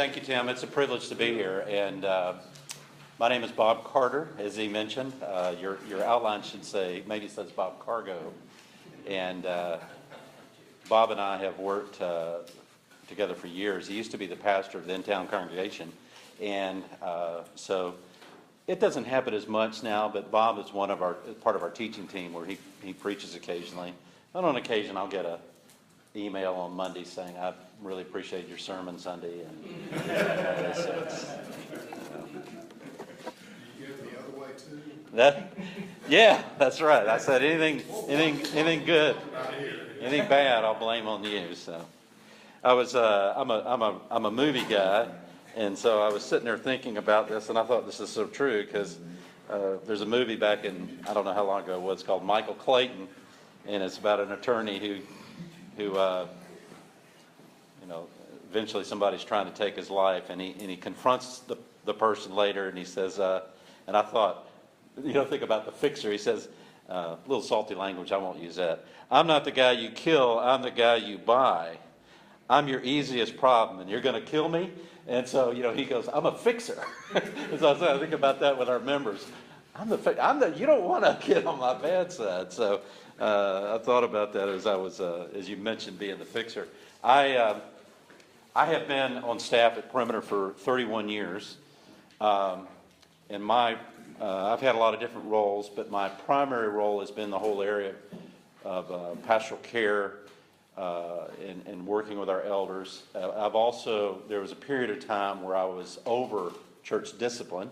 thank you, Tim. It's a privilege to be here. And my name is Bob Carter, as he mentioned. Your outline should say, maybe it says Bob Cargo. And Bob and I have worked together for years. He used to be the pastor of the in-town congregation. And so it doesn't happen as much now, but Bob is part of our teaching team where he preaches occasionally. And on occasion, I'll get an email on Monday saying, I really appreciate your sermon Sunday. And so it's, you get the other way too? Yeah, that's right. I said anything good, anything bad, I'll blame on you. So I was, I'm a movie guy, and so I was sitting there thinking about this, and I thought this is so true because there's a movie back in, I don't know how long ago it was, called Michael Clayton, and it's about an attorney who eventually somebody's trying to take his life, and he confronts the person later, and he says, and I thought, think about the fixer. He says, a little salty language, I won't use that. I'm not the guy you kill, I'm the guy you buy. I'm your easiest problem, and you're going to kill me? And so, he goes, I'm a fixer. And so I think about that with our members. You don't want to get on my bad side. So I thought about that as I was, as you mentioned, being the fixer. I have been on staff at Perimeter for 31 years. And I've had a lot of different roles, but my primary role has been the whole area of pastoral care and working with our elders. There was a period of time where I was over church discipline.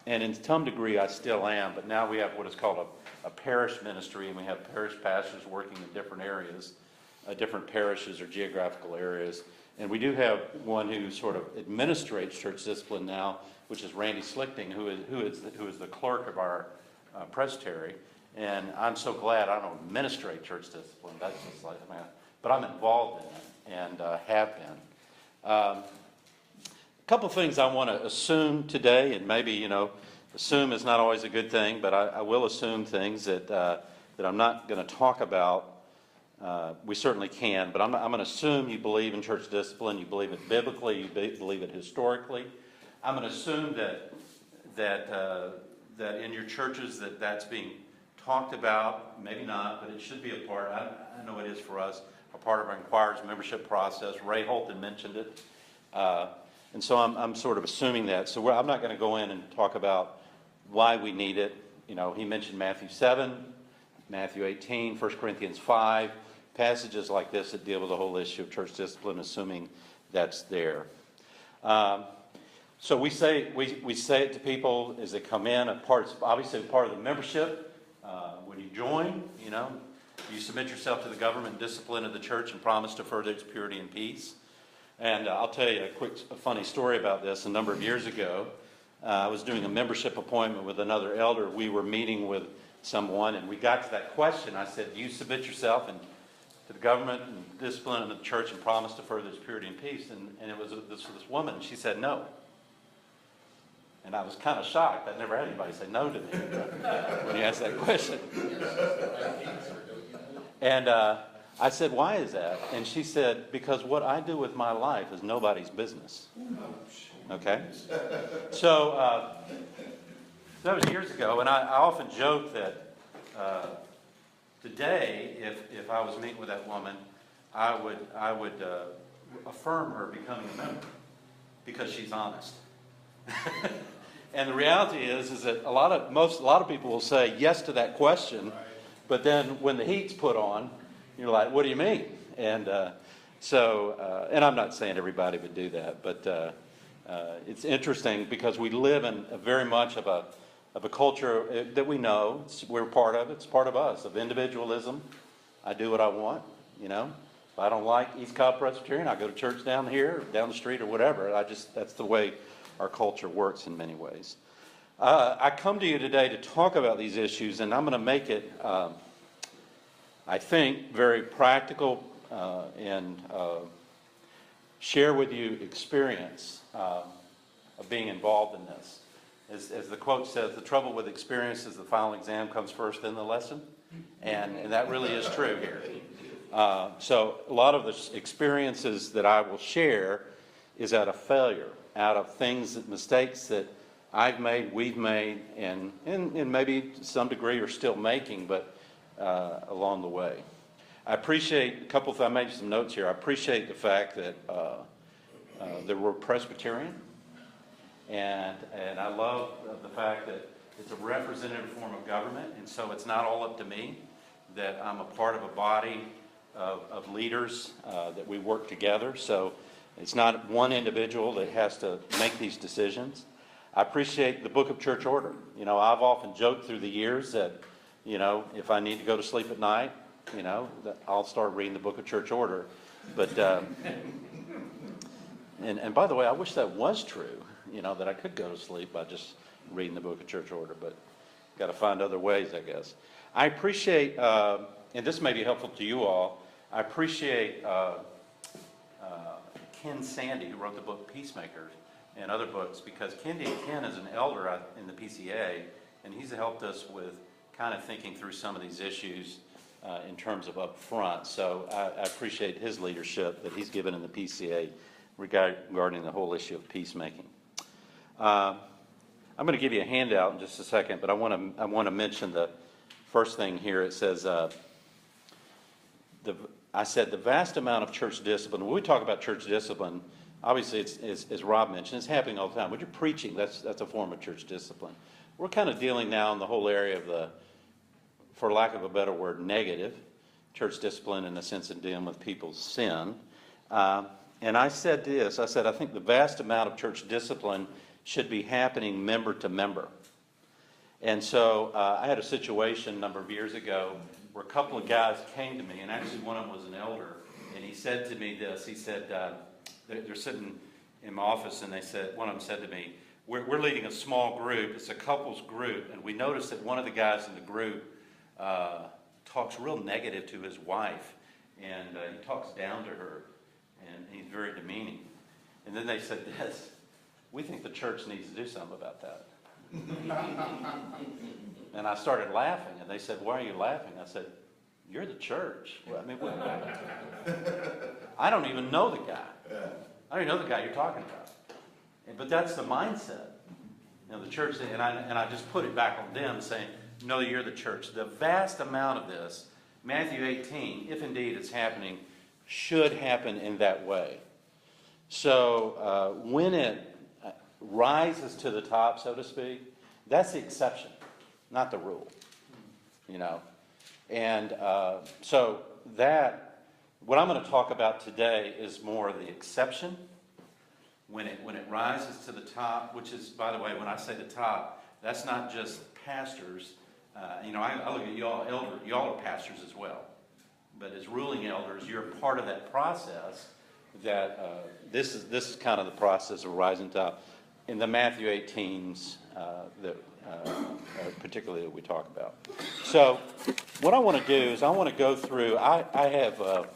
And in some degree I still am, but now we have what is called a parish ministry, and we have parish pastors working in different areas, different parishes or geographical areas. And we do have one who sort of administrates church discipline now, which is Randy Slichting, who is the clerk of our presbytery. And I'm so glad I don't administrate church discipline. That's just like, but I'm involved in it and have been. A couple of things I want to assume today, and maybe, assume is not always a good thing, but I will assume things that I'm not going to talk about. We certainly can, but I'm going to assume you believe in church discipline, you believe it biblically, you believe it historically. I'm going to assume that in your churches that's being talked about, maybe not, but it should be a part, I know it is for us, a part of our Inquirer's membership process. Ray Holton mentioned it. And so I'm sort of assuming that. So I'm not going to go in and talk about why we need it. He mentioned Matthew 7, Matthew 18, 1 Corinthians 5, passages like this that deal with the whole issue of church discipline, assuming that's there. So we say it to people as they come in. Obviously, part of the membership. When you join, you submit yourself to the government discipline of the church and promise to further its purity and peace. And I'll tell you a funny story about this. A number of years ago, I was doing a membership appointment with another elder. We were meeting with someone, and we got to that question. I said, do you submit yourself to the government and discipline of the church and promise to further its purity and peace? And it was this woman. She said no. And I was kind of shocked. I'd never had anybody say no to me when you asked that question. And I said, why is that? And she said, because what I do with my life is nobody's business. Okay? So that was years ago, and I often joke that today, if I was meeting with that woman, I would affirm her becoming a member because she's honest. And the reality is that a lot of people will say yes to that question, but then when the heat's put on, you're like, what do you mean? And and I'm not saying everybody would do that, but it's interesting because we live in very much of a culture that we know we're part of. It's part of us, of individualism. I do what I want, If I don't like East Cobb Presbyterian, I go to church down here, down the street, or whatever. That's the way our culture works in many ways. I come to you today to talk about these issues, and I'm going to make it, I think, very practical and share with you experience of being involved in this. As the quote says, the trouble with experience is the final exam comes first, then the lesson. And that really is true here. So a lot of the experiences that I will share is out of failure, out of mistakes that I've made, we've made, and maybe to some degree are still making, but along the way. I appreciate a couple of, I made some notes here. I appreciate the fact that we're Presbyterian, and I love the fact that it's a representative form of government, and so it's not all up to me, that I'm a part of a body of leaders that we work together. So it's not one individual that has to make these decisions. I appreciate the Book of Church Order. You know, I've often joked through the years that, you know, if I need to go to sleep at night, you know, that I'll start reading the Book of Church Order. But, and by the way, I wish that was true, you know, that I could go to sleep by just reading the Book of Church Order, but got to find other ways, I guess. I appreciate, and this may be helpful to you all, I appreciate Ken Sandy, who wrote the book Peacemakers and other books, because Ken is an elder in the PCA, and he's helped us with kind of thinking through some of these issues in terms of up front. So I appreciate his leadership that he's given in the PCA regarding the whole issue of peacemaking. I'm going to give you a handout in just a second, but I want to mention the first thing here. It says, I said the vast amount of church discipline. When we talk about church discipline, obviously it's, as Rob mentioned, it's happening all the time. When you're preaching, that's a form of church discipline. We're kind of dealing now in the whole area of the, for lack of a better word, negative church discipline in the sense of dealing with people's sin. And I said this, I said, I think the vast amount of church discipline should be happening member to member. And so I had a situation a number of years ago where a couple of guys came to me, and actually one of them was an elder, and he said to me this. He said, they're sitting in my office, and one of them said to me, we're leading a small group. It's a couples group, and we noticed that one of the guys in the group talks real negative to his wife, and he talks down to her, and he's very demeaning. And then they said this, we think the church needs to do something about that. And I started laughing, and they said, why are you laughing? I said, you're the church. Well, I mean, I don't even know the guy. I don't even know the guy you're talking about. But that's the mindset. You know, the church, and I just put it back on them saying, no, you're the church. The vast amount of this, Matthew 18, if indeed it's happening, should happen in that way. So when it rises to the top, so to speak, that's the exception, not the rule, you know. And so that, what I'm going to talk about today is more the exception, when it rises to the top, which is, by the way, when I say the top, that's not just pastors. You know, I look at y'all, y'all are pastors as well. But as ruling elders, you're part of that process. That this is kind of the process of rising top in the Matthew 18s that particularly that we talk about. So what I want to do is I want to go through. I have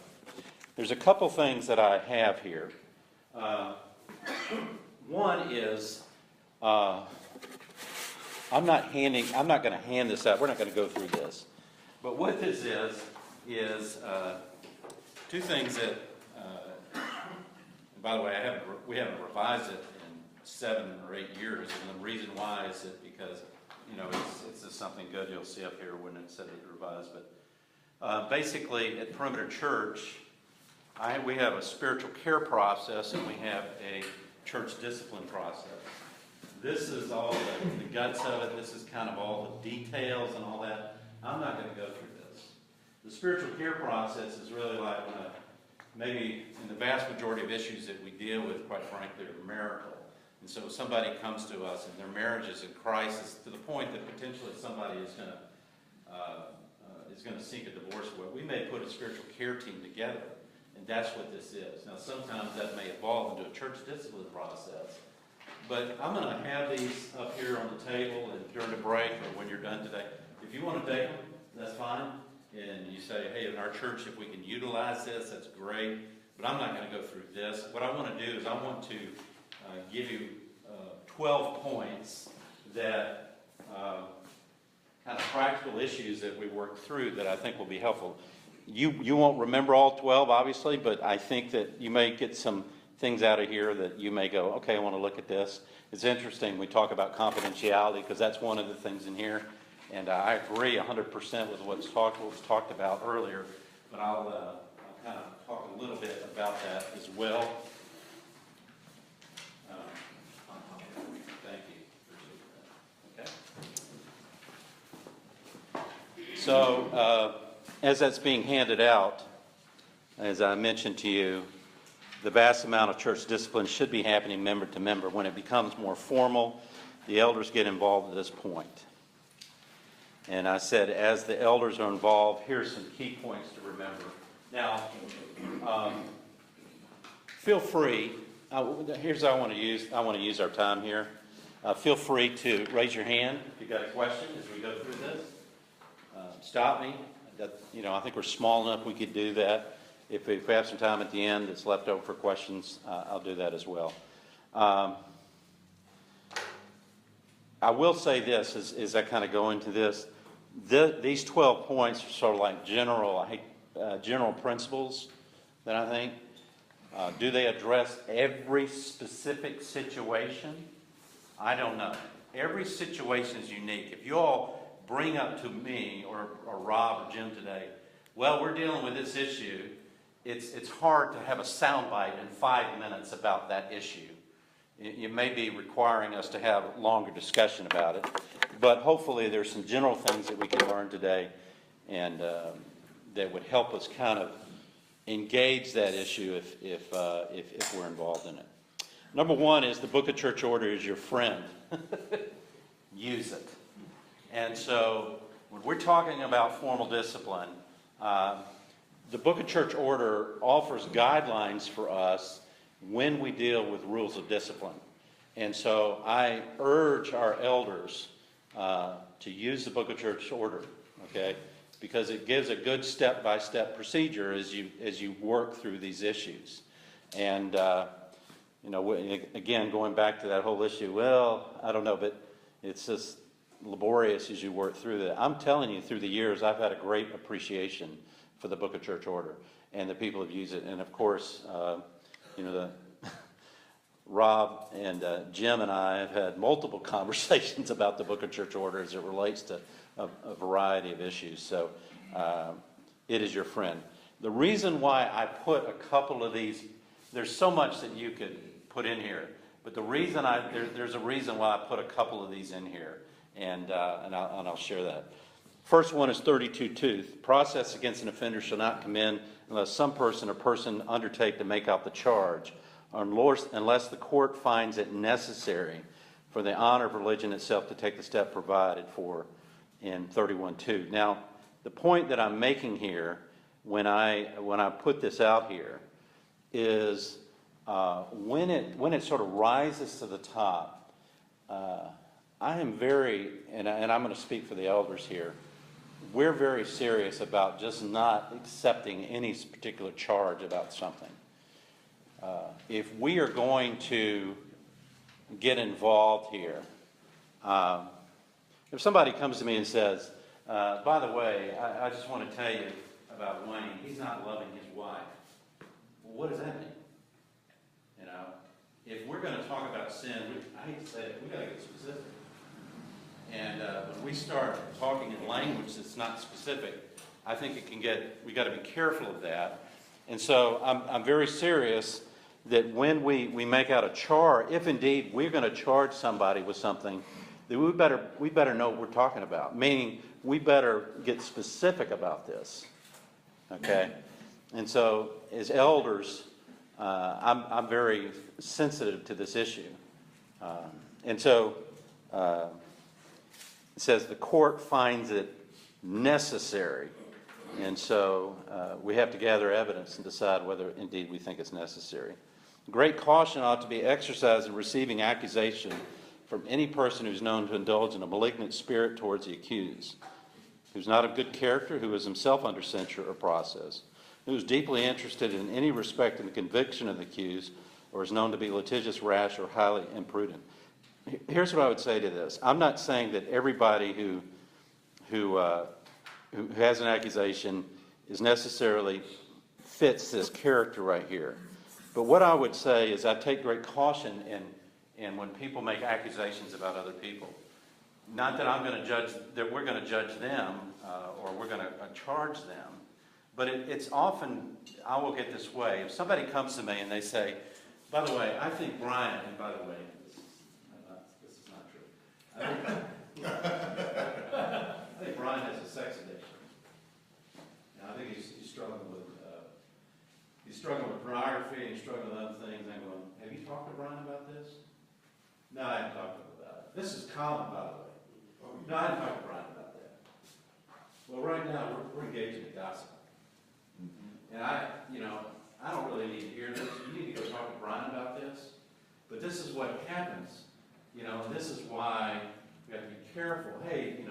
there's a couple things that I have here. One is I'm not going to hand this out. We're not going to go through this. But what this is two things that. By the way, we haven't revised it in 7 or 8 years, and the reason why is that because, you know, it's just something good you'll see up here when it's said it's revised. But basically, at Perimeter Church, we have a spiritual care process, and we have a church discipline process. This is all the guts of it. This is kind of all the details and all that. I'm not going to go through this. The spiritual care process is really like maybe in the vast majority of issues that we deal with, quite frankly, are marital. And so somebody comes to us and their marriage is in crisis to the point that potentially somebody is going to seek a divorce. We may put a spiritual care team together, and that's what this is. Now, sometimes that may evolve into a church discipline process. But I'm going to have these up here on the table and during the break or when you're done today. If you want to take them, that's fine. And you say, hey, in our church, if we can utilize this, that's great. But I'm not going to go through this. What I want to do is I want to give you 12 points that kind of practical issues that we worked through that I think will be helpful. You won't remember all 12, obviously, but I think that you may get some things out of here that you may go, okay, I want to look at this. It's interesting, we talk about confidentiality because that's one of the things in here. And I agree 100% with what was talked about earlier, but I'll kind of talk a little bit about that as well. Thank you. Appreciate that. Okay. So as that's being handed out, as I mentioned to you, the vast amount of church discipline should be happening member to member. When it becomes more formal, the elders get involved at this point. And I said, as the elders are involved, here's some key points to remember. Now, feel free. Here's how I want to use our time here. Feel free to raise your hand if you've got a question as we go through this. Stop me. I think we're small enough we could do that. If we have some time at the end that's left over for questions, I'll do that as well. I will say this as I kind of go into this. These 12 points are sort of like general principles that I think. Do they address every specific situation? I don't know. Every situation is unique. If you all bring up to me or Rob or Jim today, well, we're dealing with this issue, it's hard to have a soundbite in 5 minutes about that issue. You may be requiring us to have a longer discussion about it, but hopefully there's some general things that we can learn today and that would help us kind of engage that issue if we're involved in it. Number one is the Book of Church Order is your friend. Use it. And so when we're talking about formal discipline, the Book of Church Order offers guidelines for us when we deal with rules of discipline. And so I urge our elders to use the Book of Church Order, okay? Because it gives a good step-by-step procedure as you work through these issues. And, again, going back to that whole issue, well, I don't know, but it's just laborious as you work through that. I'm telling you, through the years, I've had a great appreciation for the Book of Church Order, and the people have used it. And of course, Rob and Jim and I have had multiple conversations about the Book of Church Order as it relates to a variety of issues. So it is your friend. The reason why I put a couple of these, there's so much that you could put in here, but the reason there's a reason why I put a couple of these in here, and I'll share that. First one is 32:2. Process against an offender shall not commence unless some person or person undertake to make out the charge, unless the court finds it necessary for the honor of religion itself to take the step provided for in 31:2. Now, the point that I'm making here when I put this out here is when it sort of rises to the top, I am very, and I'm going to speak for the elders here, we're very serious about just not accepting any particular charge about something. If we are going to get involved here, if somebody comes to me and says, by the way, I just want to tell you about Wayne, he's not loving his wife. Well, what does that mean? If we're going to talk about sin, I hate to say it, we've got to get specific. And when we start talking in language that's not specific, I think we got to be careful of that. And so I'm very serious that when we make out a charge, if indeed we're going to charge somebody with something, that we better know what we're talking about. Meaning, we better get specific about this. Okay? And so, as elders, I'm very sensitive to this issue. And so, it says the court finds it necessary. And so we have to gather evidence and decide whether indeed we think it's necessary. Great caution ought to be exercised in receiving accusation from any person who's known to indulge in a malignant spirit towards the accused, who's not of good character, who is himself under censure or process, who is deeply interested in any respect in the conviction of the accused, or is known to be litigious, rash, or highly imprudent. Here's what I would say to this. I'm not saying that everybody who has an accusation is necessarily fits this character right here. But what I would say is I take great caution in when people make accusations about other people. Not that I'm going to judge, that we're going to judge them or we're going to charge them, but it's often, I will get this way. If somebody comes to me and they say, by the way, I think Brian, and by the way, this is not true. I think Brian has a sex addiction. Now, I think he's struggling with pornography and he's struggling with other things. And I'm going, have you talked to Brian about this? No, I haven't talked to him about it. This is common, by the way. No, I haven't talked to Brian about that. Well, right now, we're engaged in gossip. And I don't really need to hear this. You need to go talk to Brian about this. But this is what happens. This is why we have to be careful. Hey,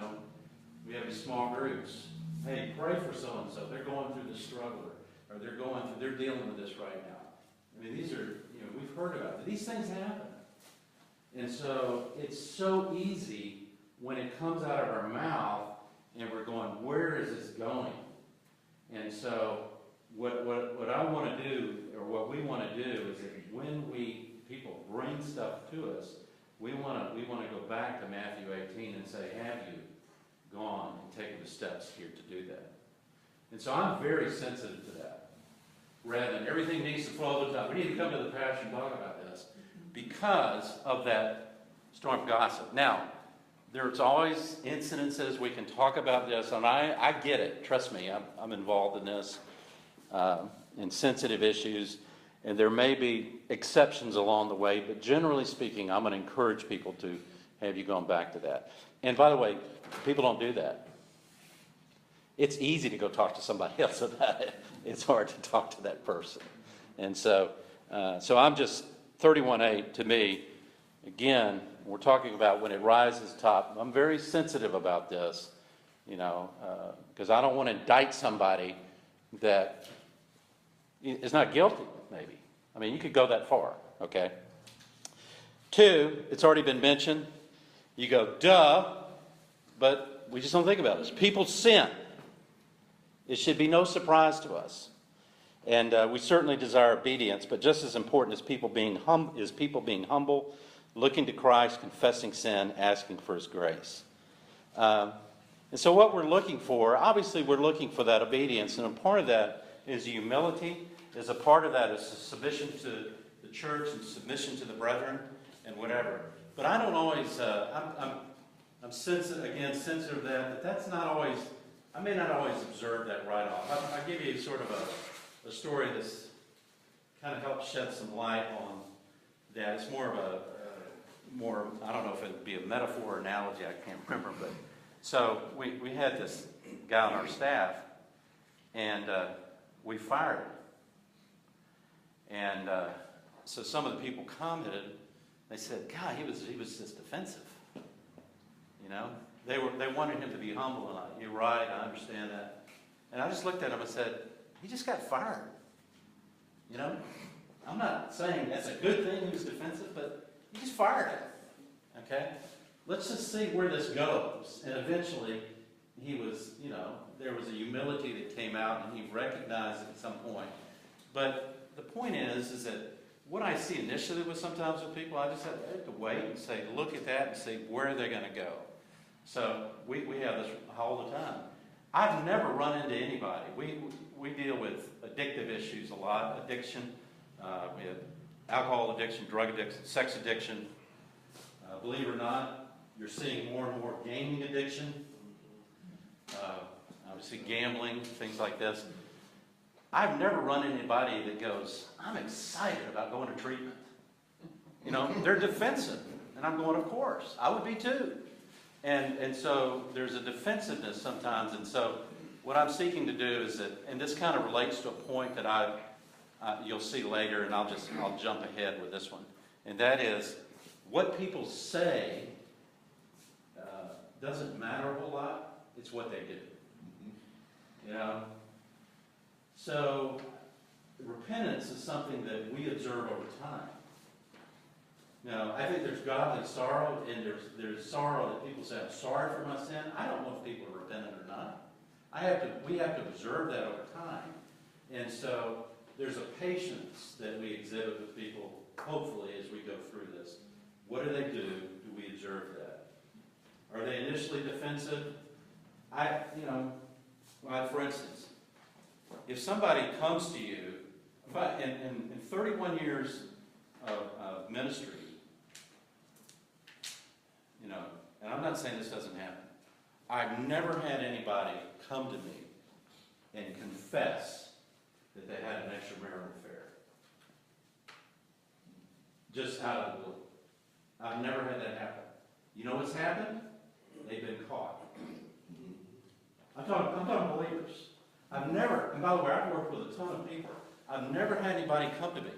we have these small groups. Hey, pray for so-and-so. They're going through this struggle. Or they're dealing with this right now. I mean, these are, we've heard about it. These things happen. And so it's so easy when it comes out of our mouth and we're going, where is this going? And so what I want to do, or what we want to do, is that when people bring stuff to us, we want to go back to Matthew 18 and say, have you gone and taken the steps here to do that? And so I'm very sensitive to that. Rather than everything needs to flow to the top. We need to come to the pastor and talk about this because of that storm of gossip. Now, there's always incidences we can talk about this, and I get it. Trust me, I'm involved in this, in sensitive issues, and there may be exceptions along the way, but generally speaking, I'm going to encourage people to have you gone back to that. And by the way, people don't do that. It's easy to go talk to somebody else about it. It's hard to talk to that person. And so I'm just, 31:8 to me, again, we're talking about when it rises top. I'm very sensitive about this, because I don't want to indict somebody that is not guilty, maybe. I mean, you could go that far, okay? 2, it's already been mentioned. You go, duh, but we just don't think about this. People sin. It should be no surprise to us. And we certainly desire obedience, but just as important is people being humble, looking to Christ, confessing sin, asking for His grace. And so what we're looking for, obviously we're looking for that obedience, and a part of that is humility, is a part of that is submission to the church and submission to the brethren and whatever. But I don't always, I'm sensitive of that, but that's not always, I may not always observe that right off. I'll give you sort of a story that's kind of helps shed some light on that. It's more of I don't know if it'd be a metaphor or analogy, I can't remember, but so we had this guy on our staff, and we fired him. And so some of the people commented, they said, God, he was just defensive. They wanted him to be humble, and you're right, I understand that. And I just looked at him and said, he just got fired. I'm not saying that's a good thing he was defensive, but he just fired him. Okay? Let's just see where this goes. And eventually, he was, there was a humility that came out, and he recognized it at some point. But the point is that what I see initially with sometimes with people, I just have to wait and say, look at that and see where they're going to go. So we have this all the time. I've never run into anybody. We deal with addictive issues a lot. Addiction, we have alcohol addiction, drug addiction, sex addiction. Believe it or not, you're seeing more and more gaming addiction. Obviously gambling, things like this. I've never run into anybody that goes, I'm excited about going to treatment. They're defensive. And I'm going, of course. I would be too. And so there's a defensiveness sometimes. And so what I'm seeking to do is that, and this kind of relates to a point that you'll see later, and I'll jump ahead with this one. And that is, what people say doesn't matter a whole lot. It's what they do. So repentance is something that we observe over time. Now, I think there's godly sorrow, and there's sorrow that people say, I'm sorry for my sin. I don't know if people are repentant or not. We have to observe that over time. And so there's a patience that we exhibit with people, hopefully, as we go through this. What do? Do we observe that? Are they initially defensive? For instance, if somebody comes to you, in 31 years of ministry, and I'm not saying this doesn't happen, I've never had anybody come to me and confess that they had an extramarital affair. Just out of the blue. I've never had that happen. You know what's happened? They've been caught. I'm talking believers. I've never, and by the way, I've worked with a ton of people. I've never had anybody come to me.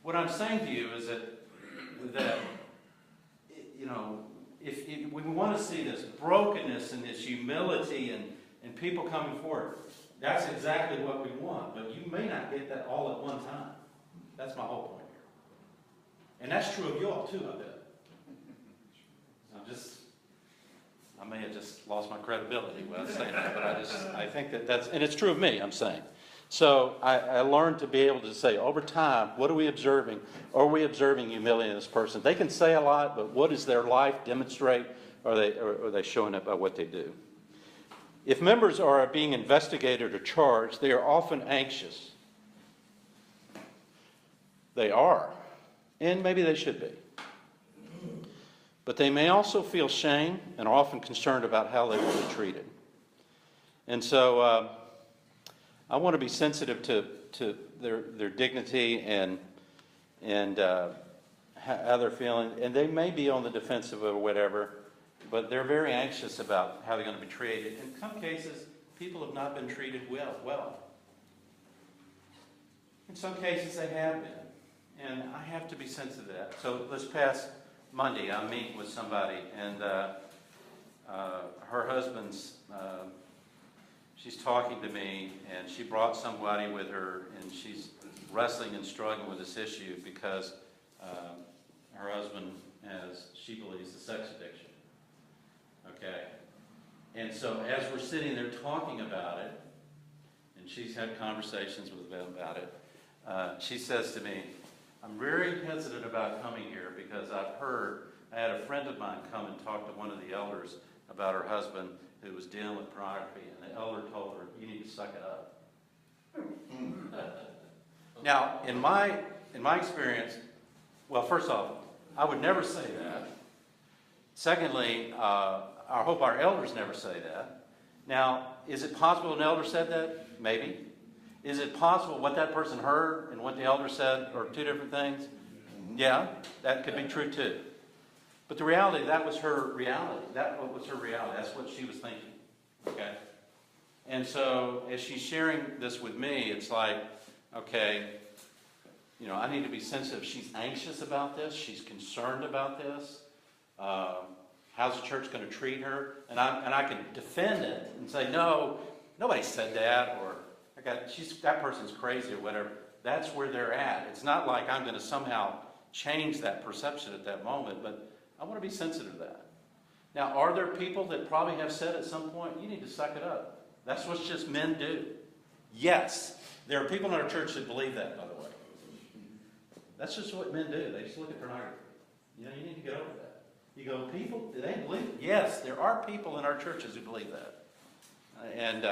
What I'm saying to you is that if we want to see this brokenness and this humility and people coming forward, that's exactly what we want. But you may not get that all at one time. That's my whole point here. And that's true of you all too, I bet. I may have just lost my credibility when I was saying that, but I think that's, and it's true of me, I'm saying. So I learned to be able to say, over time, what are we observing? Are we observing humility in this person? They can say a lot, but what does their life demonstrate? Or are they showing up by what they do? If members are being investigated or charged, they are often anxious. They are, and maybe they should be. But they may also feel shame and are often concerned about how they will be treated. And so I want to be sensitive to their dignity and how they're feeling. And they may be on the defensive or whatever, but they're very anxious about how they're going to be treated. In some cases, people have not been treated well. In some cases, they have been. And I have to be sensitive to that. So this past Monday, I'm meeting with somebody, and her husband's, she's talking to me, and she brought somebody with her, and she's wrestling and struggling with this issue because her husband has, she believes, a sex addiction. Okay? And so as we're sitting there talking about it, and she's had conversations with them about it, she says to me, I'm very hesitant about coming here because I had a friend of mine come and talk to one of the elders about her husband who was dealing with pornography, and the elder told her, you need to suck it up. Now, in my experience, well, first off, I would never say that. Secondly, I hope our elders never say that. Now, is it possible an elder said that? Maybe. Is it possible what that person heard and what the elder said are two different things? Yeah, that could be true too. But the reality, that was her reality. That was her reality. That's what she was thinking. Okay? And so as she's sharing this with me, it's like, okay, I need to be sensitive. She's anxious about this. She's concerned about this. How's the church going to treat her? And I can defend it and say, no, nobody said that, or that person's crazy or whatever. That's where they're at. It's not like I'm going to somehow change that perception at that moment, but I want to be sensitive to that. Now, are there people that probably have said at some point, you need to suck it up? That's what just men do. Yes, there are people in our church that believe that, by the way. That's just what men do. They just look at pornography. You need to get over that. You go, people, do they believe it? Yes, there are people in our churches who believe that. And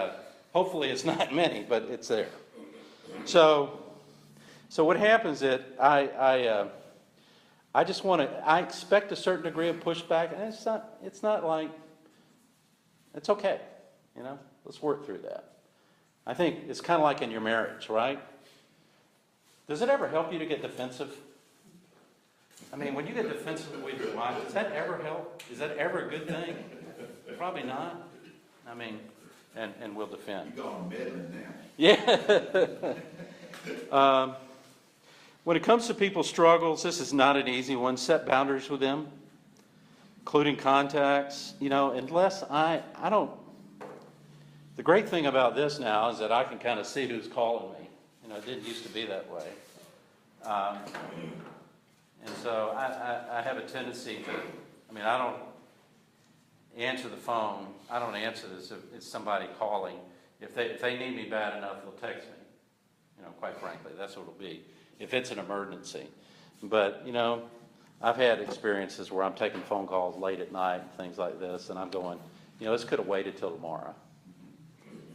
hopefully it's not many, but it's there. So what happens is I expect a certain degree of pushback, and it's not like, it's okay, let's work through that. I think it's kind of like in your marriage, right? Does it ever help you to get defensive? I mean, when you get defensive with your wife, does that ever help? Is that ever a good thing? Probably not. I mean, and we'll defend. You're going meddling now. Yeah. When it comes to people's struggles, this is not an easy one. Set boundaries with them, including contacts. Unless I don't. The great thing about this now is that I can kind of see who's calling me. It didn't used to be that way. And so I have a tendency to, I don't answer the phone. I don't answer this if it's somebody calling. If they need me bad enough, they'll text me. quite frankly, that's what it'll be, if it's an emergency. But, I've had experiences where I'm taking phone calls late at night and things like this, and I'm going, this could have waited till tomorrow,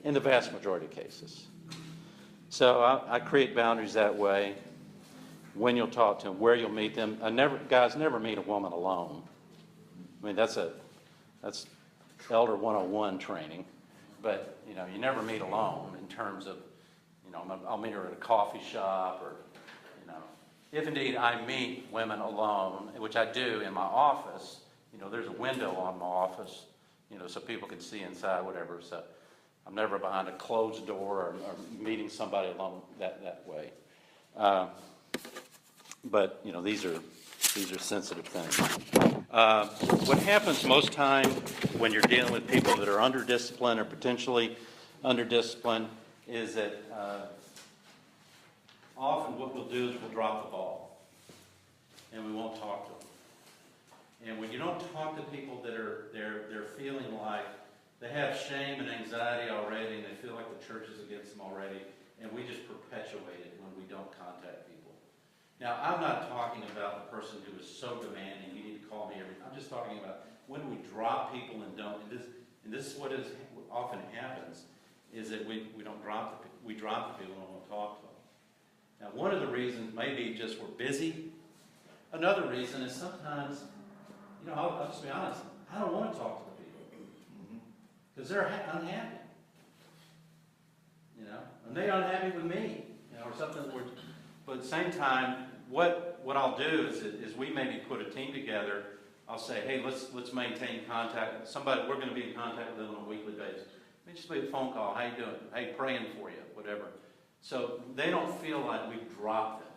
in the vast majority of cases. So I create boundaries that way, when you'll talk to them, where you'll meet them. Guys, never meet a woman alone. I mean, that's Elder 101 training, but, you never meet alone in terms of, I'll meet her at a coffee shop or, if indeed I meet women alone, which I do in my office, there's a window on my office, so people can see inside, whatever. So I'm never behind a closed door or meeting somebody alone that way. But these are sensitive things. What happens most time when you're dealing with people that are under discipline or potentially under discipline is that often what we'll do is we'll drop the ball and we won't talk to them. And when you don't talk to people that are they're feeling like they have shame and anxiety already, and they feel like the church is against them already, and we just perpetuate it when we don't contact people. Now, I'm not talking about the person who is so demanding, you need to call me every time. I'm just talking about when we drop people and don't, and this is what often happens, is that we drop the people and won't talk to them. Now, one of the reasons may be just we're busy. Another reason is sometimes, I'll just be honest, I don't want to talk to the people because they're unhappy. And they're unhappy with me, or something. But at the same time, what I'll do is we maybe put a team together. I'll say, hey, let's maintain contact. We're going to be in contact with them on a weekly basis. Maybe just make a phone call. How you doing? Hey, praying for you, whatever. So they don't feel like we've dropped them,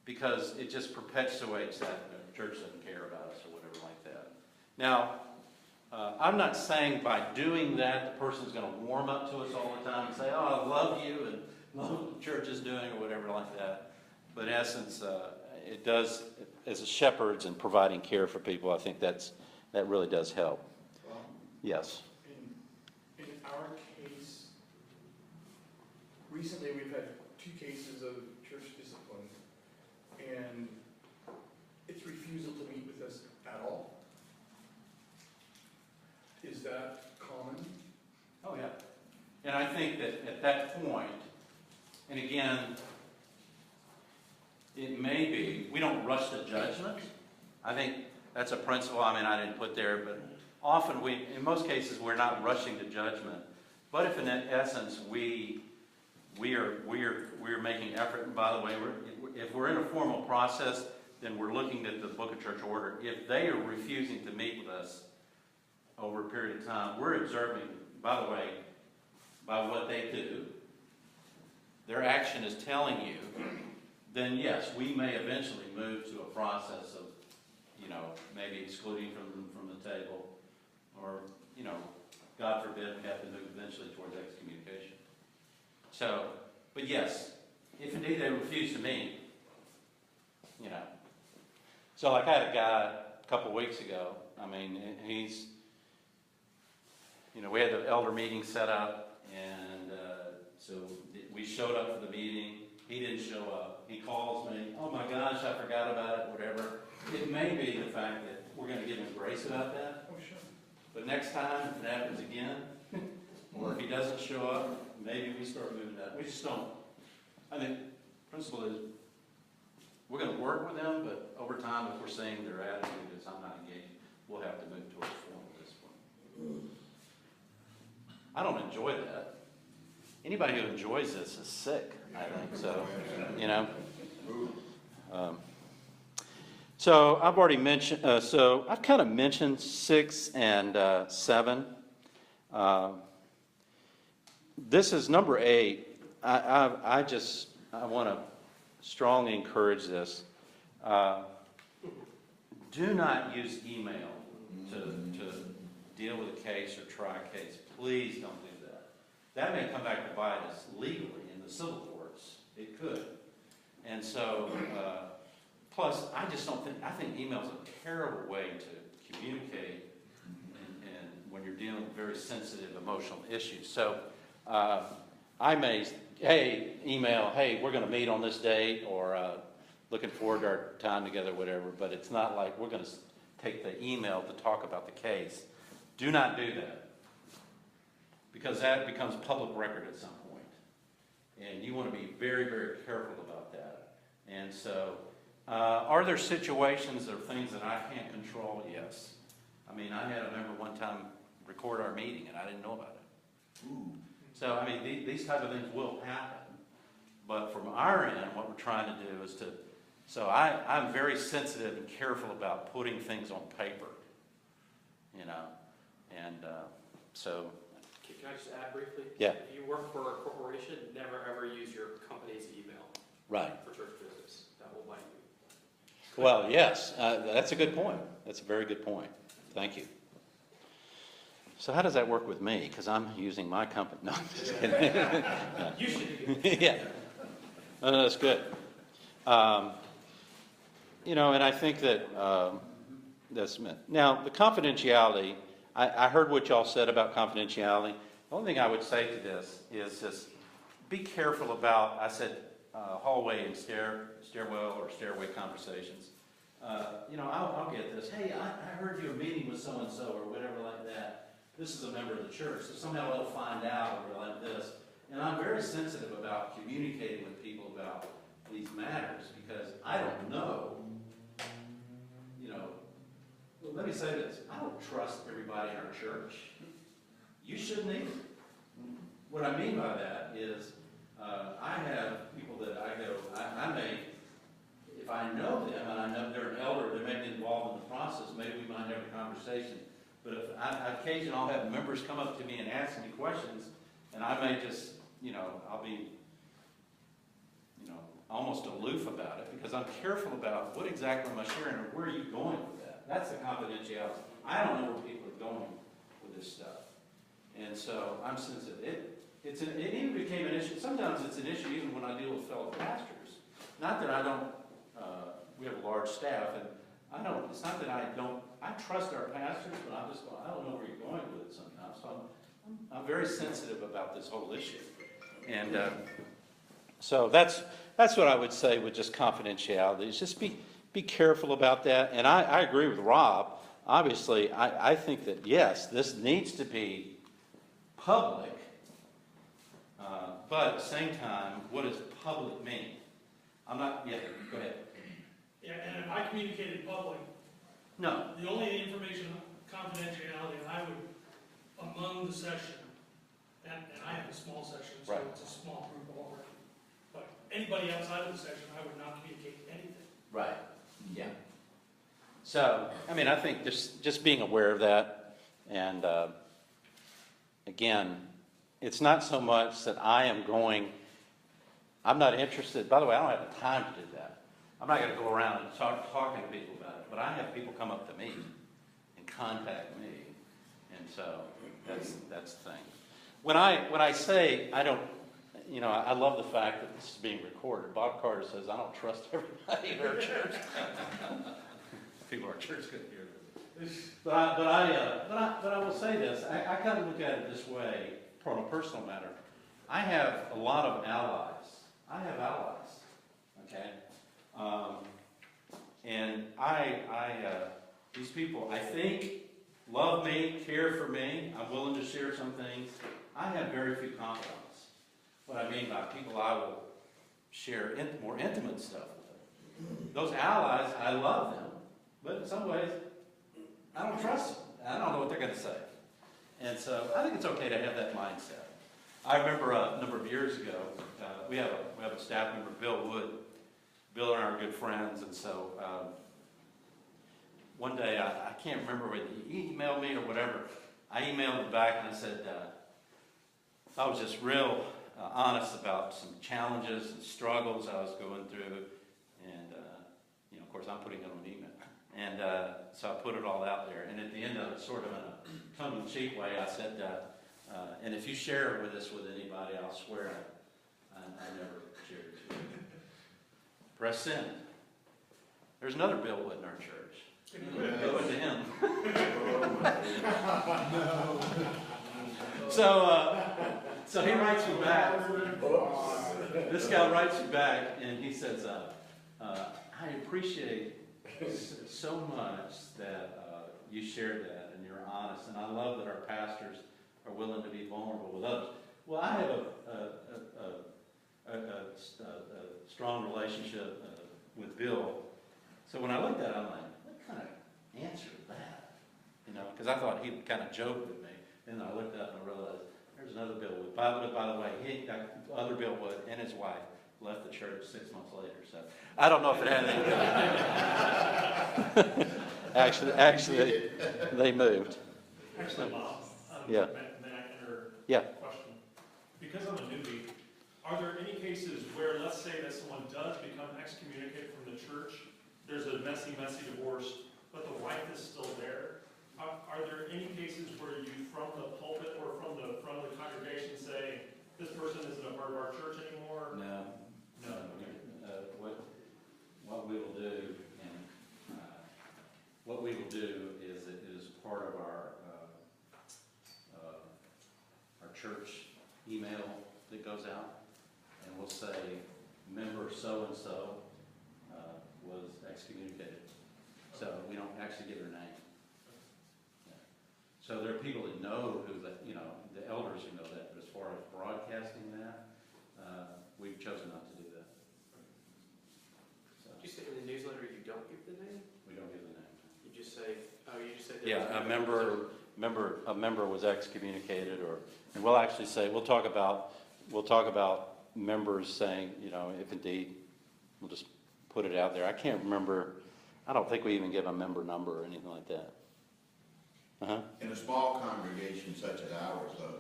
because it just perpetuates that the church doesn't care about us or whatever like that. Now, I'm not saying by doing that the person's going to warm up to us all the time and say, oh, I love you and love what the church is doing or whatever like that. But in essence, it does, as a shepherds and providing care for people, I think that really does help. Well, Yes. in our case, recently we've had 2 cases of church discipline, and it's refusal to meet with us at all. Is that common? Oh, yeah. And I think that at that point, and again, it may be, we don't rush to judgment. I think that's a principle, I didn't put there, but often in most cases, we're not rushing to judgment. But if in essence, we are making effort, and by the way, if we're in a formal process, then we're looking at the Book of Church Order. If they are refusing to meet with us over a period of time, we're observing, by the way, by what they do, their action is telling you, then yes, we may eventually move to a process of, maybe excluding from the table, or, God forbid, we have to move eventually towards excommunication. So, but yes, if indeed they refuse to meet, So like I had a guy a couple weeks ago, he's, we had the elder meeting set up, and so we showed up for the meeting. He didn't show up. He calls me, oh my gosh, I forgot about it, whatever. It may be the fact that we're going to give him grace about that. Oh, sure. But next time, if it happens again, or if he doesn't show up, maybe we start moving that. We just don't. I think the principle is we're going to work with them, but over time, if we're seeing their attitude is I'm not engaged, we'll have to move towards formal discipline. I don't enjoy that. Anybody who enjoys this is sick, I think. So, So I've already mentioned, I've kind of mentioned 6 and 7. This is number 8. I want to strongly encourage this. Do not use email to deal with a case or try a case. Please don't do that. That may come back to bite us legally in the civil courts. It could. And so, plus, I think email is a terrible way to communicate and when you're dealing with very sensitive emotional issues. So, I may hey, email, hey, we're going to meet on this date, or looking forward to our time together, whatever, but it's not like we're going to take the email to talk about the case. Do not do that, because that becomes public record at some point. And you want to be very, very careful about that. And so, are there situations or things that I can't control? Yes. I mean, I had a member one time record our meeting, and I didn't know about it. Ooh. So, I mean, these type of things will happen. But from our end, what we're trying to do is to, so I'm very sensitive and careful about putting things on paper, you know, and so. Can I just add briefly? Yeah. If you work for a corporation, never ever use your company's email. Right. For church business. That will bite you. Well, yes, that's a good point. That's a very good point. Thank you. So how does that work with me? Because I'm using my company. No, I'm just kidding. No. You should be. Yeah. No, that's good. You know, and I think that that's meant. Now, the confidentiality, I heard what y'all said about confidentiality. The only thing I would say to this is just be careful about, I said, hallway and stairwell or stairway conversations. You know, I'll get this. Hey, I heard you were meeting with so-and-so or whatever like that. This is a member of the church, so somehow they'll find out or like this. And I'm very sensitive about communicating with people about these matters because I don't know, you know, well, let me say this. I don't trust everybody in our church. You shouldn't either. What I mean by that is I have people that I go, I may, if I know them and I know they're an elder, they may be involved in the process, maybe we might have a conversation. But if occasionally I'll have members come up to me and ask me questions, and I may just, you know, I'll be, you know, almost aloof about it because I'm careful about what exactly am I sharing or where are you going with that. That's the confidentiality. I don't know where people are going with this stuff. And so I'm sensitive. It even became an issue. Sometimes it's an issue even when I deal with fellow pastors. Not that I don't, we have a large staff, and I don't, it's not that I don't, I trust our pastors, but I don't know where you're going with it sometimes. So I'm very sensitive about this whole issue. And so that's what I would say with just confidentiality, is just be careful about that. And I agree with Rob. Obviously, I think that, yes, this needs to be public, but at the same time, what does public mean? I'm not, yeah, go ahead. Yeah, and if I communicate in public, No. the only information, confidentiality, I would, among the session, and I have a small session, so Right. it's a small group already. But anybody outside of the session, I would not communicate anything. Right, yeah. So, I mean, I think just being aware of that, and again, it's not so much that I'm not interested, by the way, I don't have the time to do that. I'm not going to go around and talking to people about it, but I have people come up to me and contact me, and so that's the thing. When I say I don't, you know, I love the fact that this is being recorded. Bob Carter says I don't trust everybody in our church. People in our church couldn't hear this. But I will say this. I kind of look at it this way, from a personal matter. I have a lot of allies. I have allies, okay? And these people, I think, love me, care for me. I'm willing to share some things. I have very few confidants. What I mean by people I will share more intimate stuff with. Those allies, I love them. But in some ways, I don't trust them. I don't know what they're going to say. And so I think it's okay to have that mindset. I remember a number of years ago, we have a staff member, Bill Wood. Bill and I are good friends, and so one day, I can't remember whether he emailed me or whatever. I emailed him back and I said, I was just real honest about some challenges and struggles I was going through. And, you know, of course, I'm putting it on email. And so I put it all out there. And at the end of it, sort of in a tongue-in-cheek way, I said, and if you share this with anybody, I'll swear I never shared it with you. Press send. There's another Bill Wood in our church. Go into him. So So he writes me back. This guy writes me back, and he says, I appreciate so much that you shared that and you're honest, and I love that our pastors are willing to be vulnerable with others. Well, I have a strong relationship with Bill, so when I looked at it, I'm like, what kind of answer is that? You know, because I thought he'd kind of joke with me, and I looked up and I realized there's another Bill Wood. By the way, other Bill Wood and his wife left the church 6 months later. So I don't know if it had anything to do with it. Actually, they moved. Actually, Bob, Yeah. may I enter Yeah. a question? Because I'm a newbie, are there any cases where, let's say that someone does become excommunicated from the church, there's a messy divorce, but the wife is still there? Are there any cases where you, from the pulpit or from the front of the congregation, say, this person isn't a part of our church anymore? No. No. What we will do, and what we will do is it is part of our church email that goes out, and we'll say member so and so was excommunicated. So we don't actually give their name. Yeah. So there are people that know who that, you know, the elders who know that, but as far as broadcasting that, we've chosen not to do that. So Did you say in the newsletter you don't give the name? we don't give the name. You just say, you just say. Yeah, a member was excommunicated, and we'll actually say, we'll talk about members saying, you know, if indeed, we'll just put it out there. I can't remember, I don't think we even give a member number or anything like that. Uh-huh. In a small congregation such as ours, though,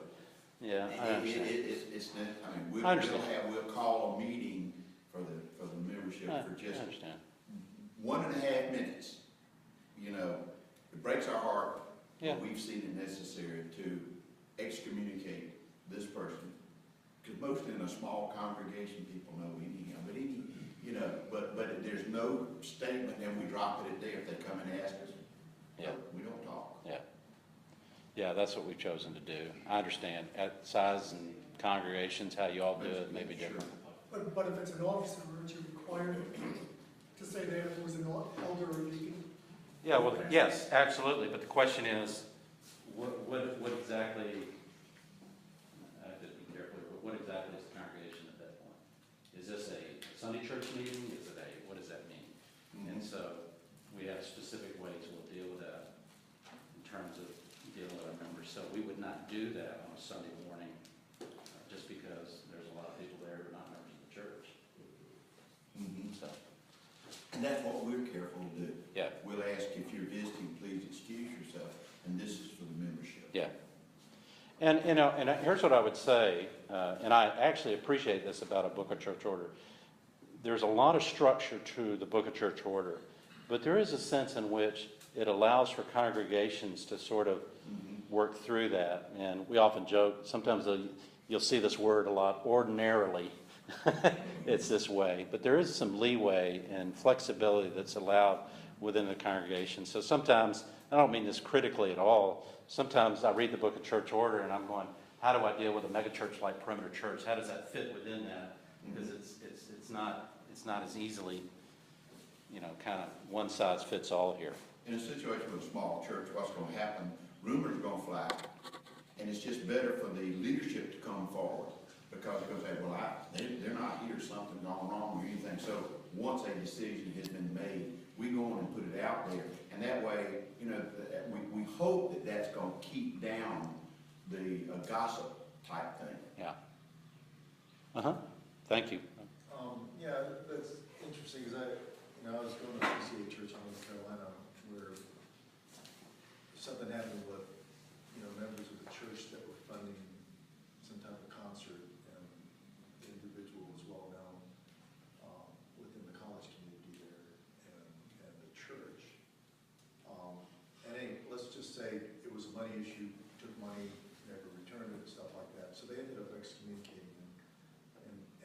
Yeah, I understand. it's not, I mean, I understand. we'll call a meeting for the membership for I just understand. 1.5 minutes. You know, it breaks our heart. Yeah. But we've seen it necessary to excommunicate this person. Because mostly in a small congregation, people know anyhow, but there's no statement and we drop it there if they come and ask us. Yeah. We don't talk. Yeah. Yeah, that's what we've chosen to do. I understand at size and congregations, how you all do it may be different. But if it's an officer, aren't you required to say that it was an elder or deacon? Yeah, well, yes, absolutely, but the question is, what exactly, I have to be careful, but what exactly is the congregation at that point? Is this a Sunday church meeting? Is it what does that mean? And so, we have specific ways we'll deal with that in terms of dealing with our members. So we would not do that on a Sunday morning, just because there's a lot of people there who are not members of the church. So, And that's what we're careful to do. yeah. We'll ask if you're visiting, please excuse yourself, and this is for the membership. Yeah. And, you know, and here's what I would say, and I actually appreciate this about a book of church order. There's a lot of structure to the book of church order, but there is a sense in which it allows for congregations to sort of work through that. And we often joke, sometimes you'll see this word a lot, ordinarily. It's this way, but there is some leeway and flexibility that's allowed within the congregation. So sometimes, I don't mean this critically at all, sometimes I read the book of church order and I'm going, how do I deal with a megachurch like Perimeter Church? How does that fit within that? Because it's not as easily, you know, kind of one size fits all here. In a situation with a small church, what's going to happen, rumors are going to fly, and it's just better for the leadership to come forward, because they're going to say, well, they're not here, something's gone wrong or anything. So once a decision has been made, we go on and put it out there, and that way, you know, we hope that that's going to keep down the gossip type thing. Yeah. Thank you. Yeah, that's interesting, because I was going to PCA Church in North Carolina, where something happened with, members of the church that were funding some type of concert, and the individual was well known within the college community there and the church. Let's just say it was a money issue, took money, never returned it, and stuff like that. So they ended up excommunicating him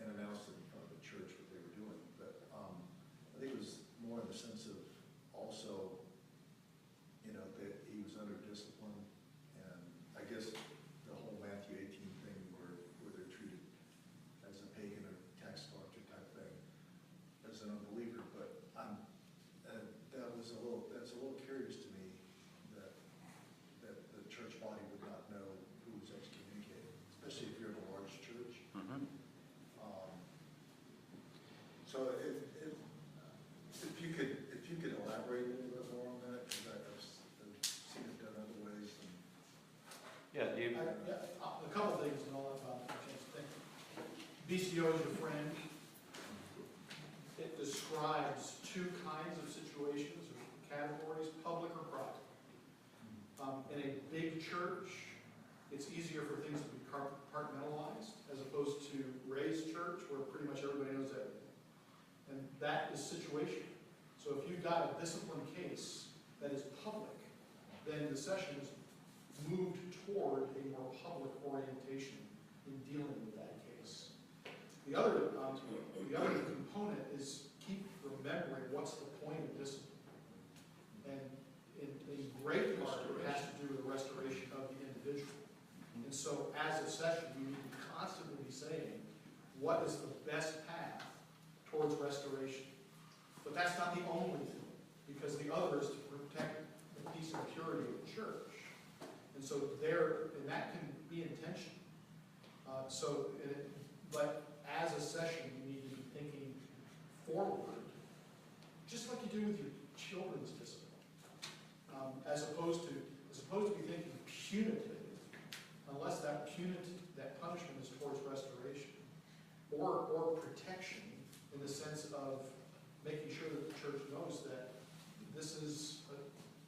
and announced it in front of the church what they were doing. But I think it was more in the sense of also, that he was under discipline ACO is your friend. It describes two kinds of situations or categories, public or private. In a big church, it's easier for things to be compartmentalized as opposed to raised church where pretty much everybody knows everything. And that is situational. So if you've got a discipline case that is public, then the session is moved toward a more public orientation in dealing with that case. The other component is keep remembering what's the point of discipline. And in great part, it has to do with the restoration of the individual. And so as a session, you need to constantly be saying, what is the best path towards restoration? But that's not the only thing, because the other is to protect the peace and purity of the church. And so and that can be intentional. But as a session, you need to be thinking forward, just like you do with your children's discipline, as opposed to be thinking punitive, unless that punishment is towards restoration or protection in the sense of making sure that the church knows that this is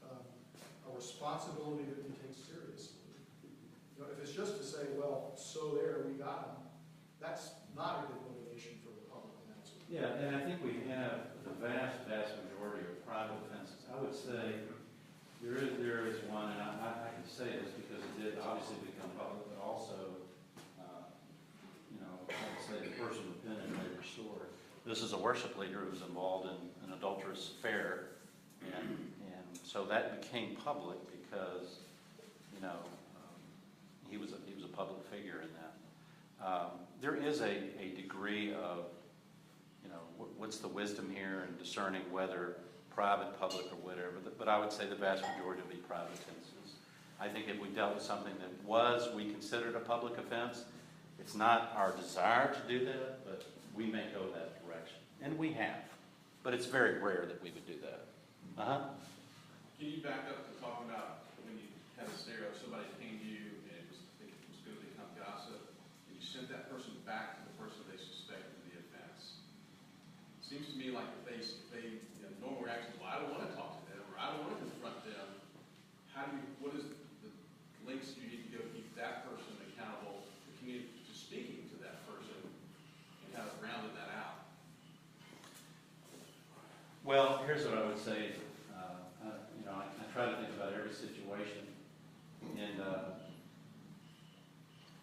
a responsibility that we take seriously. You know, if it's just to say, well, so there, we got them, that's not a good motivation for the public. Yeah, and I think we have the vast majority of private offenses. I would say there is one, and I can say this because it did obviously become public, but also, I would say the person repented and they restored. This is a worship leader who was involved in an adulterous affair, and so that became public because, he was a public figure in that. There is a degree of, what's the wisdom here in discerning whether private, public, or whatever, but I would say the vast majority would be private offenses. I think if we dealt with something that we considered a public offense, it's not our desire to do that, but we may go that direction. And we have. But it's very rare that we would do that. Can you back up to talk about when you had a scenario, somebody came to you and it was going to become gossip, and you sent that person back to the person they suspected of the offense? It seems to me like if they normal reaction is, well, I don't want to talk to them, or I don't want to confront them. What is the links you need to go to keep that person accountable to speaking to that person and kind of rounding that out? Well, here's what I would say. I try to think about every situation. And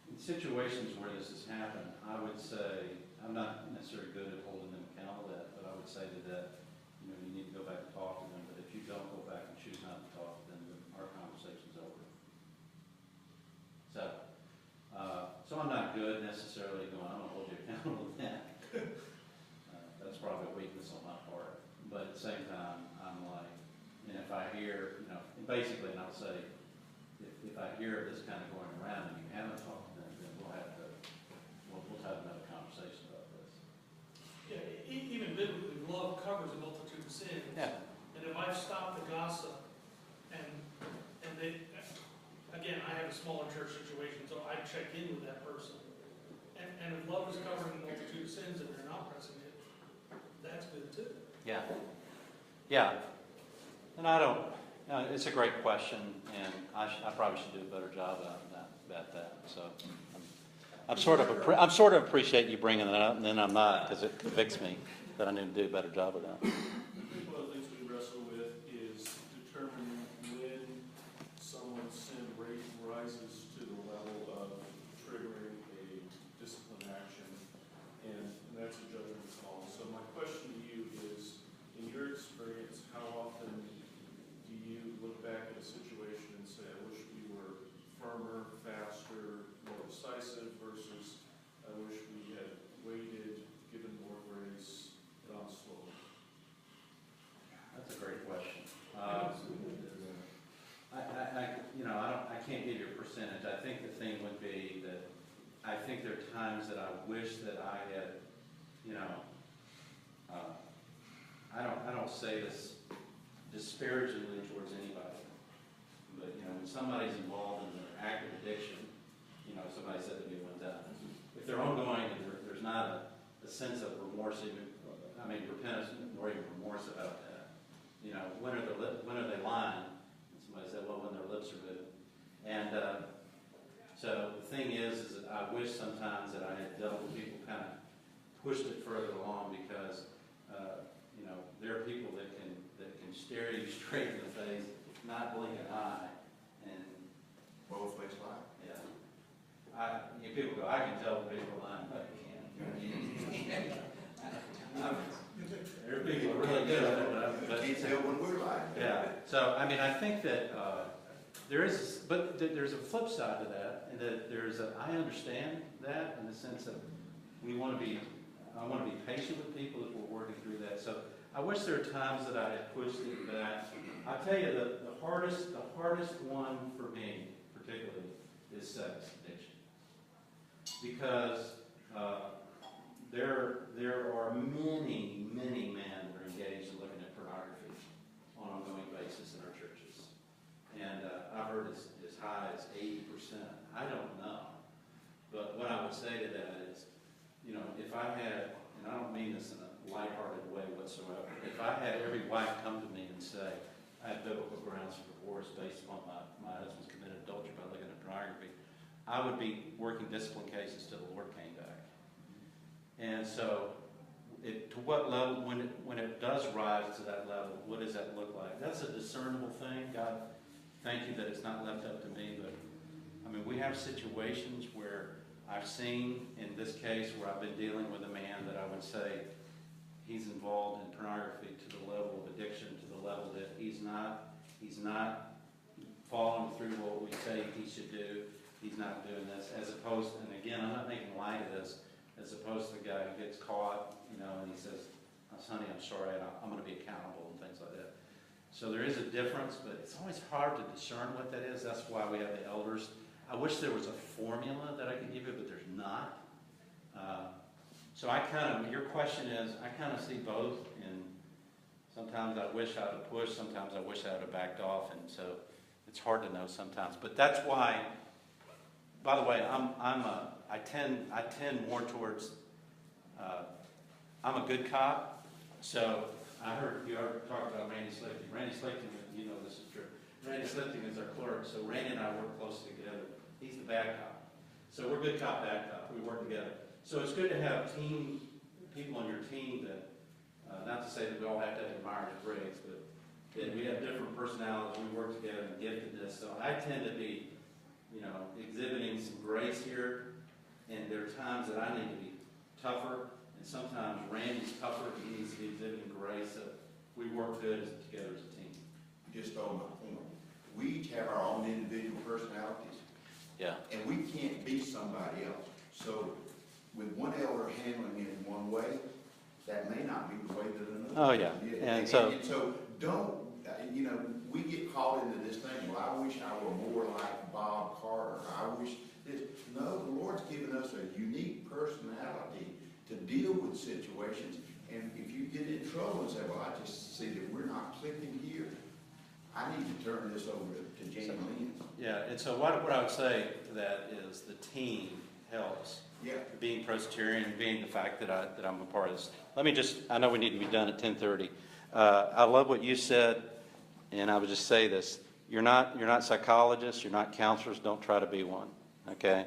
in situations where this has happened, I would say, I'm not necessarily good at holding them accountable to that, but I would say that you need to go back and talk to them. But if you don't go back and choose not to talk to them, then our conversation's over. So I'm not good necessarily going, I'm going to hold you accountable to that. That's probably a weakness on my part. But at the same time, I'm like, and if I hear, basically, and I'll say, if I hear this kind of going around and you haven't talked to them, then we'll have another conversation about this. Yeah, even biblically, love covers a multitude of sins. Yeah. And if I've stopped the gossip, and they, again, I have a smaller church situation, so I check in with that person. And if love is covering a multitude of sins and they're not pressing it, that's good too. Yeah. Yeah. And it's a great question, and I probably should do a better job about that. So I'm sort of appreciate you bringing it up, and then I'm not, because it convicts me that I need to do a better job of that. I think one of the things we wrestle with is determining when someone's sin rises to the level of triggering a discipline action, and that's a judgment call. So my question to you is, in your experience, how often do you look back at a situation and say, I wish we were firmer, faster, more decisive, versus I wish we had waited, given more grace, gone slower? That's a great question. I can't give you a percentage. I think the thing would be that I think there are times that I wish that I had, I don't say this disparagingly towards anybody, but when somebody's involved in an active addiction, somebody said to me one time, if they're ongoing and there's there's not a sense of remorse, repentance, nor even remorse about that. You know, when are they lying? And somebody said, well, when their lips are moving. And so the thing is that I wish sometimes that I had dealt with people kind of pushed it further along, because you know, there are people that can stare you straight in the face, not blink an eye, and Both ways lie. yeah. People go, I can tell when people are lying, but you can't. There are people who are really good at it, but Can't tell when we're lying. yeah. So I mean, I think that there's a flip side to that, and that I understand that in the sense that I want to be patient with people as we're working through that. So I wish there are times that I had pushed it back. I tell you, the hardest one for me, particularly, is sex addiction, because there are many men that are engaged in looking at pornography on an ongoing basis in our churches, and I've heard as high as 80%. I don't know, but what I would say to that is, you know, if I had, and I don't mean this in a lighthearted way whatsoever, if I had every wife come to me and say, I have biblical grounds for divorce based upon my husband's committed adultery by looking at pornography, I would be working discipline cases till the Lord came back. And so, to what level, when it does rise to that level, what does that look like? That's a discernible thing. God, thank you that it's not left up to me, but I mean, we have situations where I've seen, in this case, where I've been dealing with a man that I would say he's involved in pornography to the level of addiction, to the level that he's not following through what we say he should do. He's not doing this, as opposed, and again, I'm not making light of this, as opposed to the guy who gets caught, you know, and he says, honey, I'm sorry, I'm going to be accountable, and things like that. So there is a difference, but it's always hard to discern what that is. That's why we have the elders. I wish there was a formula that I could give you, but there's not. So your question is, I kind of see both, and sometimes I wish I would have pushed, sometimes I wish I would have backed off, and so it's hard to know sometimes. But that's why, by the way, I tend more towards, I'm a good cop. So I heard you already talked about Randy Slichting. Randy Slichting, you know this is true. Randy Slichting is our clerk, so Randy and I work closely together. He's the bad cop. So we're good cop, bad cop. We work together. So it's good to have people on your team that, not to say that we all have to have Myers-Briggs, but that we have different personalities, we work together and giftedness. So I tend to be, you know, exhibiting some grace here, and there are times that I need to be tougher, and sometimes Randy's tougher, he needs to be exhibiting grace. So we work good together as a team. You just stole my point. We each have our own individual personalities. Yeah. And we can't be somebody else. So with one elder handling it in one way, that may not be the way that another. Oh, yeah. And so don't, you know, we get caught into this thing, well, I wish I were more like Bob Carter. I wish this. No, the Lord's given us a unique personality to deal with situations. And if you get in trouble and say, well, I just see that we're not clicking here, I need to turn this over to Jamie Lynn. Yeah, and so what I would say to that is the team helps. Yeah. Being Presbyterian and being the fact that I'm a part of this. I know we need to be done at 10:30. I love what you said, and I would just say this. You're not psychologists, you're not counselors, don't try to be one, okay?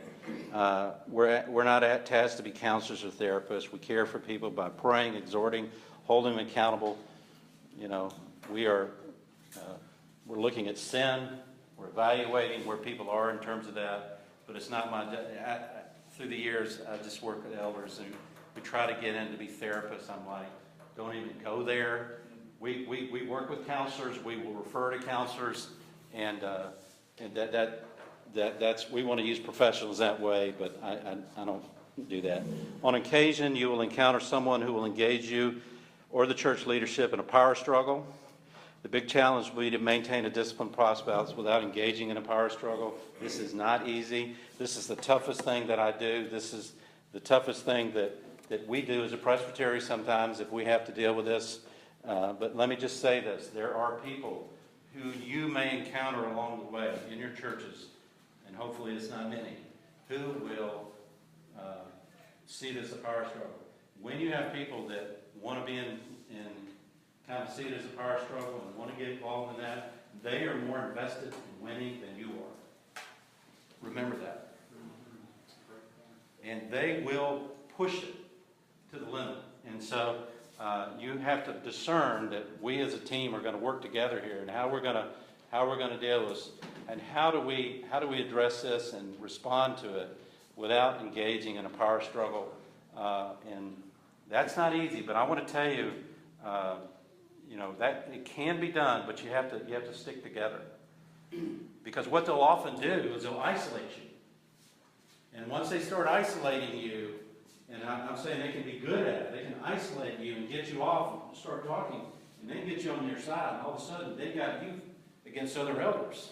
We're not tasked to be counselors or therapists. We care for people by praying, exhorting, holding them accountable. You know, we're looking at sin, we're evaluating where people are in terms of that, but it's not through the years, I just work with elders and we try to get in to be therapists. I'm like, don't even go there. We work with counselors. We will refer to counselors, and that's we want to use professionals that way. But I don't do that. On occasion, you will encounter someone who will engage you or the church leadership in a power struggle. The big challenge will be to maintain a disciplined process without engaging in a power struggle. This is not easy. This is the toughest thing that I do. This is the toughest thing that we do as a presbytery sometimes if we have to deal with this. But let me just say this. There are people who you may encounter along the way in your churches, and hopefully it's not many, who will see this as a power struggle. When you have people that want to be in kind of see it as a power struggle and want to get involved in that, they are more invested in winning than you are. Remember that. And they will push it to the limit. And so you have to discern that we as a team are going to work together here, and how we're going to deal with this, and how do we address this and respond to it without engaging in a power struggle. And that's not easy, but I want to tell you, that it can be done, but you have to stick together. Because what they'll often do is they'll isolate you. And once they start isolating you, and I'm saying they can be good at it, they can isolate you and get you off and start talking, and then get you on their side, and all of a sudden they got you against other elders.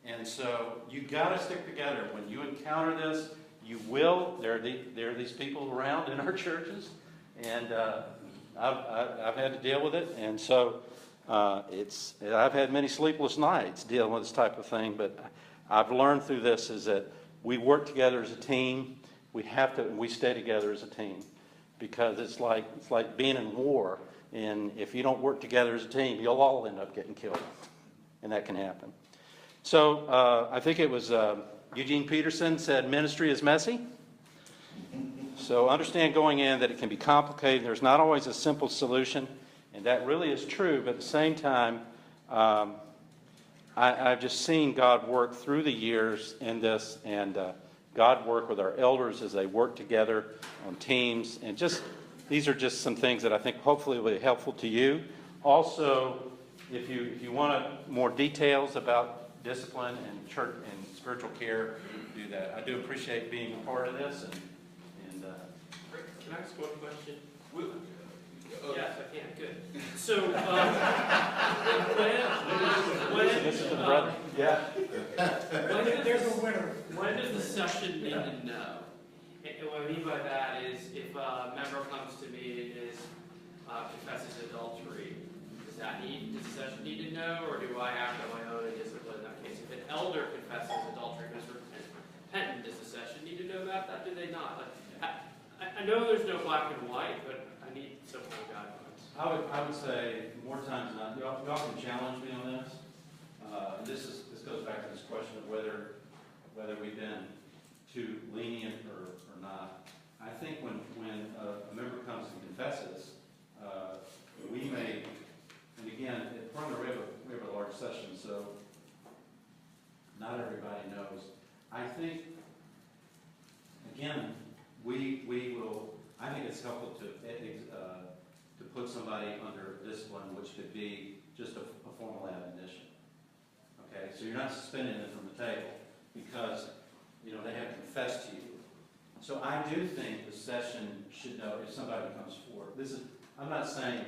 And so you got to stick together. When you encounter this, you will. There are these people around in our churches, and I've had to deal with it, and so I've had many sleepless nights dealing with this type of thing. But I've learned through this is that we work together as a team. We stay together as a team, because it's like being in war, and if you don't work together as a team, you'll all end up getting killed, and that can happen. So I think it was Eugene Peterson said, "Ministry is messy." So understand going in that it can be complicated. There's not always a simple solution, and that really is true. But at the same time, I've just seen God work through the years in this, and God work with our elders as they work together on teams. And these are just some things that I think hopefully will be helpful to you. Also, if you want more details about discipline and church and spiritual care, do that. I do appreciate being a part of this. And Can I ask one question? Yes, I can. Good. So, this is the brother. Yeah. There's a winner. When does the session need to know? And what I mean by that is, if a member comes to me and confesses adultery, does the session need to know, or do I act on my own and discipline in that case? If an elder confesses adultery and is repentant, does the session need to know that? Do they not? I know there's no black and white, but I need some more guidelines. I would say more times than not, y'all can challenge me on this. This goes back to this question of whether we've been too lenient or not. I think when a member comes and confesses, we may, and again, at Front we have a large session, so not everybody knows. I think, again, we will. I think it's helpful to put somebody under discipline, which could be just a formal admonition. Okay, so you're not suspending them from the table because they have confessed to you. So I do think the session should know if somebody comes forward. I'm not saying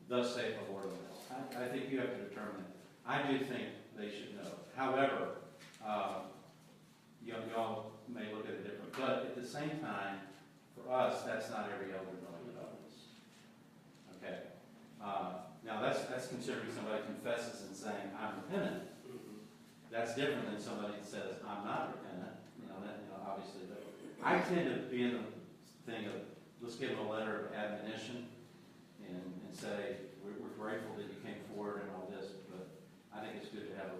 thus saith the Lord of hosts. I think you have to determine it. I do think they should know. However, y'all may look at it different. But at the same time, for us, that's not every elder knowing about this. Okay? Now that's considering somebody confesses and saying, "I'm repentant." That's different than somebody that says, "I'm not repentant." Obviously. But I tend to be in the thing of, let's give them a letter of admonition and say, we're grateful that you came forward and all this, but I think it's good to have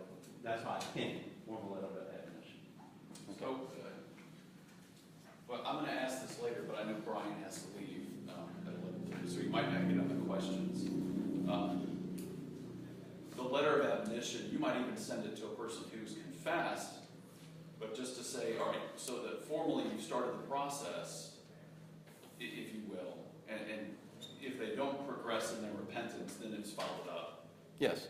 that's my opinion, formal letter of admonition. Okay. So, well, I'm going to ask this later, but I know Brian has to leave at 11:30, so you might not get other questions. The letter of admonition, you might even send it to a person who's confessed, but just to say, all right, so that formally you've started the process, if you will, and if they don't progress in their repentance, then it's followed up. Yes.